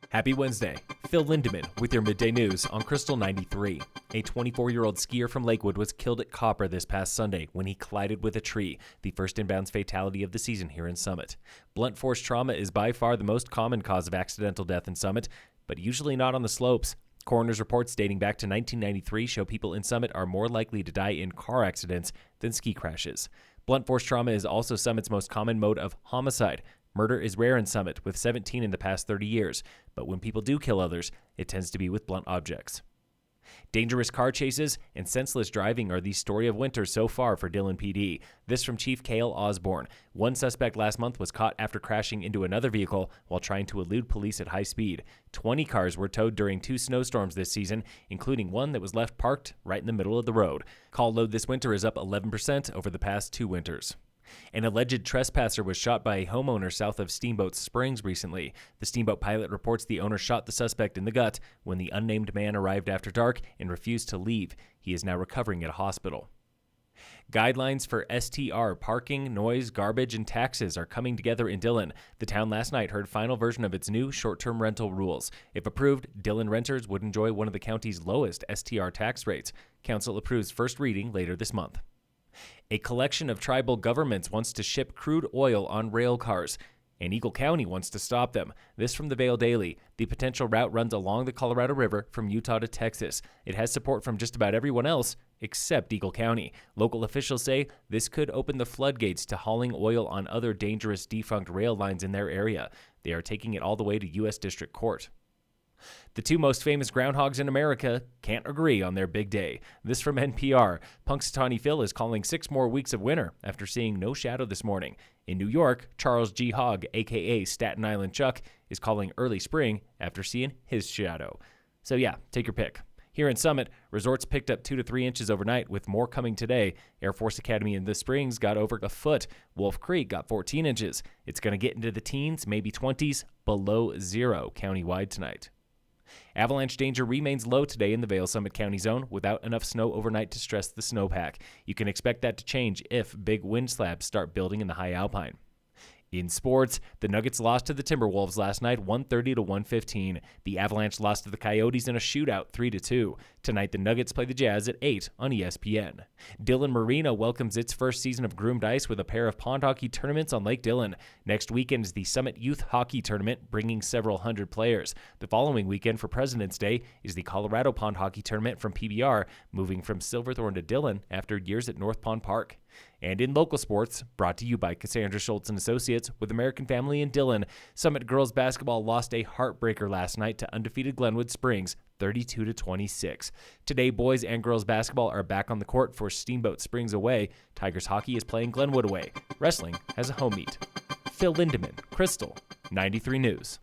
Happy Wednesday. Phil Lindemann with your midday news on Krystal 93. A 24-year-old skier from Lakewood was killed at Copper this past Sunday when he collided with a tree, the first inbounds fatality of the season here in Summit. Blunt force trauma is by far the most common cause of accidental death in Summit, but usually not on the slopes. Coroner's reports dating back to 1993 show people in Summit are more likely to die in car accidents than ski crashes. Blunt force trauma is also Summit's most common mode of homicide. Murder is rare in Summit, with 17 in the past 30 years, but when people do kill others, it tends to be with blunt objects. Dangerous car chases and senseless driving are the story of winter so far for Dillon PD. This from Chief Cale Osborne. One suspect last month was caught after crashing into another vehicle while trying to elude police at high speed. 20 cars were towed during 2 snowstorms this season, including one that was left parked right in the middle of the road. Call load this winter is up 11% over the past 2 winters. An alleged trespasser was shot by a homeowner south of Steamboat Springs recently. The Steamboat pilot reports the owner shot the suspect in the gut when the unnamed man arrived after dark and refused to leave. He is now recovering at a hospital. Guidelines for STR, parking, noise, garbage, and taxes are coming together in Dillon. The town last night heard final version of its new short-term rental rules. If approved, Dillon renters would enjoy one of the county's lowest STR tax rates. Council approves first reading later this month. A collection of tribal governments wants to ship crude oil on rail cars, and Eagle County wants to stop them. This from the Vail Daily. The potential route runs along the Colorado River from Utah to Texas. It has support from just about everyone else except Eagle County. Local officials say this could open the floodgates to hauling oil on other dangerous defunct rail lines in their area. They are taking it all the way to U.S. District Court. The 2 most famous groundhogs in America can't agree on their big day. This from NPR. Punxsutawney Phil is calling 6 more weeks of winter after seeing no shadow this morning. In New York, Charles G. Hogg, a.k.a. Staten Island Chuck, is calling early spring after seeing his shadow. So yeah, take your pick. Here in Summit, resorts picked up 2 to 3 inches overnight, with more coming today. Air Force Academy in the Springs got over a foot. Wolf Creek got 14 inches. It's going to get into the teens, maybe 20s, below 0 countywide tonight. Avalanche danger remains low today in the Vail Summit County zone without enough snow overnight to stress the snowpack. You can expect that to change if big wind slabs start building in the high alpine. In sports, the Nuggets lost to the Timberwolves last night 130 to 115. The Avalanche lost to the Coyotes in a shootout 3-2. Tonight, the Nuggets play the Jazz at 8 on ESPN. Dillon Marina welcomes its first season of groomed ice with a pair of pond hockey tournaments on Lake Dillon. Next weekend is the Summit Youth Hockey Tournament, bringing several hundred players. The following weekend for President's Day is the Colorado Pond Hockey Tournament from PBR, moving from Silverthorne to Dillon after years at North Pond Park. And in local sports, brought to you by Cassandra Schultz & Associates with American Family in Dillon, Summit girls basketball lost a heartbreaker last night to undefeated Glenwood Springs, 32-26. Today, boys and girls basketball are back on the court for Steamboat Springs away. Tigers hockey is playing Glenwood away. Wrestling has a home meet. Phil Lindemann, Krystal, 93 News.